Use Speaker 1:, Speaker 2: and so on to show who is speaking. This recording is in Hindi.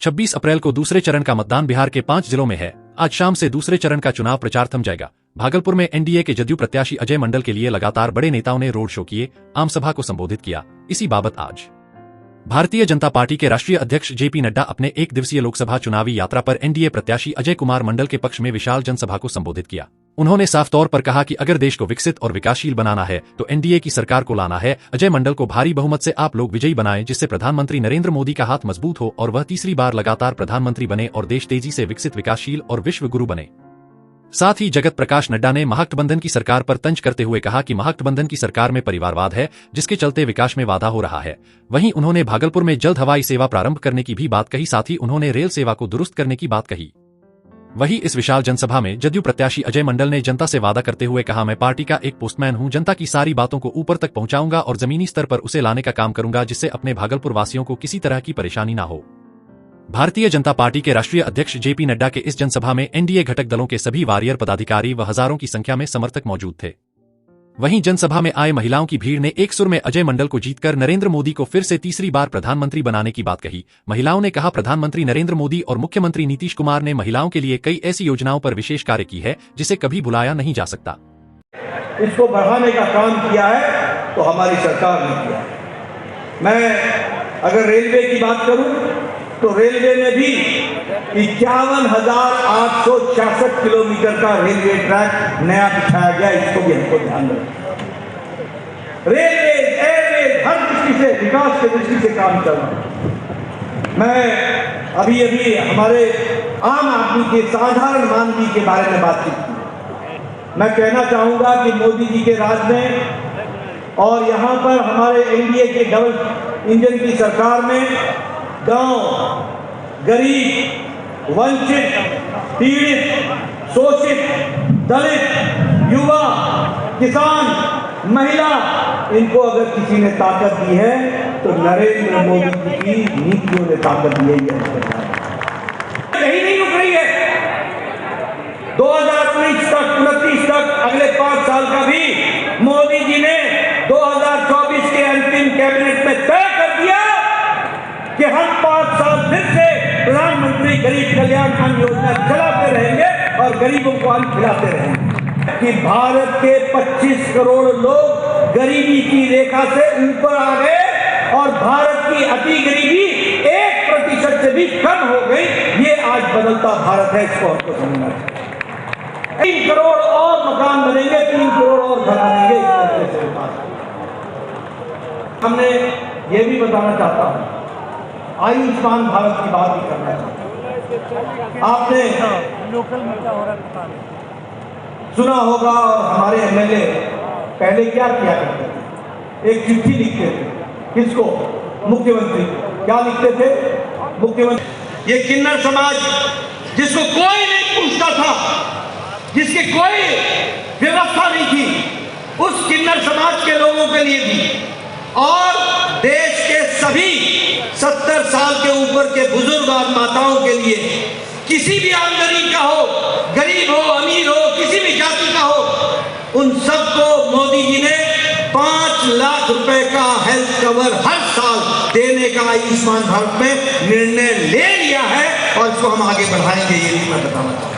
Speaker 1: 26 अप्रैल को दूसरे चरण का मतदान बिहार के 5 जिलों में है। आज शाम से दूसरे चरण का चुनाव प्रचार थम जाएगा। भागलपुर में एनडीए के जदयू प्रत्याशी अजय मंडल के लिए लगातार बड़े नेताओं ने रोड शो किए, आम सभा को संबोधित किया। इसी बाबत आज भारतीय जनता पार्टी के राष्ट्रीय अध्यक्ष जेपी नड्डा अपने 1 दिवसीय लोकसभा चुनावी यात्रा पर एनडीए प्रत्याशी अजय कुमार मंडल के पक्ष में विशाल जनसभा को संबोधित किया। उन्होंने साफ तौर पर कहा कि अगर देश को विकसित और विकासशील बनाना है तो एनडीए की सरकार को लाना है। अजय मंडल को भारी बहुमत से आप लोग विजयी बनाएं, जिससे प्रधानमंत्री नरेंद्र मोदी का हाथ मजबूत हो और वह तीसरी बार लगातार प्रधानमंत्री बने और देश तेजी से विकसित, विकासशील और विश्व गुरु बने। साथ ही जगत प्रकाश नड्डा ने महागठबंधन की सरकार पर तंज करते हुए कहा कि महागठबंधन की सरकार में परिवारवाद है, जिसके चलते विकास में बाधा हो रहा है। वहीं उन्होंने भागलपुर में जल्द हवाई सेवा प्रारंभ करने की भी बात कही। साथ ही उन्होंने रेल सेवा को दुरुस्त करने की बात कही। वहीं इस विशाल जनसभा में जदयू प्रत्याशी अजय मंडल ने जनता से वादा करते हुए कहा, मैं पार्टी का एक पोस्टमैन हूं, जनता की सारी बातों को ऊपर तक पहुंचाऊंगा और जमीनी स्तर पर उसे लाने का काम करूंगा, जिससे अपने भागलपुर वासियों को किसी तरह की परेशानी ना हो। भारतीय जनता पार्टी के राष्ट्रीय अध्यक्ष जेपी नड्डा के इस जनसभा में एनडीए घटक दलों के सभी वॉरियर पदाधिकारी व हजारों की संख्या में समर्थक मौजूद थे। वहीं जनसभा में आए महिलाओं की भीड़ ने एक सुर में अजय मंडल को जीतकर नरेंद्र मोदी को फिर से तीसरी बार प्रधानमंत्री बनाने की बात कही। महिलाओं ने कहा, प्रधानमंत्री नरेंद्र मोदी और मुख्यमंत्री नीतीश कुमार ने महिलाओं के लिए कई ऐसी योजनाओं पर विशेष कार्य की है जिसे कभी भुलाया नहीं जा सकता।
Speaker 2: इसको बढ़ाने का काम किया है तो हमारी सरकार ने किया। मैं अगर रेलवे की बात करूं तो रेलवे में भी 51,866 किलोमीटर का रेलवे ट्रैक नया बिछाया गया। इसको भी हमको ध्यान रखना। रेलवे, एयरवेज, हर दृष्टि से, विकास की दृष्टि से काम चल रहा है। मैं अभी हमारे आम आदमी के, साधारण मानवीय के बारे में बातचीत की। मैं कहना चाहूंगा कि मोदी जी के राज में और यहाँ पर हमारे एनडीए के डबल इंजन की सरकार में गांव, गरीब, वंचित, पीड़ित, शोषित, दलित, युवा, किसान, महिला, इनको अगर किसी ने ताकत दी है तो नरेंद्र मोदी जी की नीतियों ने ताकत दी है। यही नहीं रुक रही है। 2019 तक, 29 तक, अगले 5 साल का भी मोदी जी ने 2024 के अंतिम कैबिनेट में तय कर दिया कि हम 5 साल फिर से प्रधानमंत्री गरीब कल्याण अन्न योजना चलाते रहेंगे और गरीबों को अन्न खिलाते रहेंगे। कि भारत के 25 करोड़ लोग गरीबी की रेखा से ऊपर आ गए और भारत की अति गरीबी 1% से भी कम हो गई। ये आज बदलता भारत है, इसको हमको समझना चाहिए। 3 करोड़ और मकान बनेंगे, 3 करोड़ और घर बनेंगे। हमने ये भी बताना चाहता हूं, आयुष्मान भारत की बात भी करना चाहता हूं। आपने लोकल मुद्दा हो रहा है, सुना होगा। और हमारे एमएलए पहले क्या किया करते थे, एक चिट्ठी लिखते थे। किसको? मुख्यमंत्री। क्या लिखते थे? मुख्यमंत्री। ये किन्नर समाज जिसको कोई नहीं पूछता था, जिसकी कोई व्यवस्था नहीं थी, उस किन्नर समाज के लोगों के लिए भी और देश के सभी 70 साल के ऊपर के बुजुर्ग और माताओं के लिए, किसी भी आमदनी का हो, गरीब हो, अमीर हो, किसी भी जाति का हो, उन सबको मोदी जी ने 5 लाख रुपए का हेल्थ कवर हर साल देने का आयुष्मान भारत में निर्णय ले लिया है और इसको हम आगे बढ़ाएंगे। ये भी मैं बताना चाहूँगा।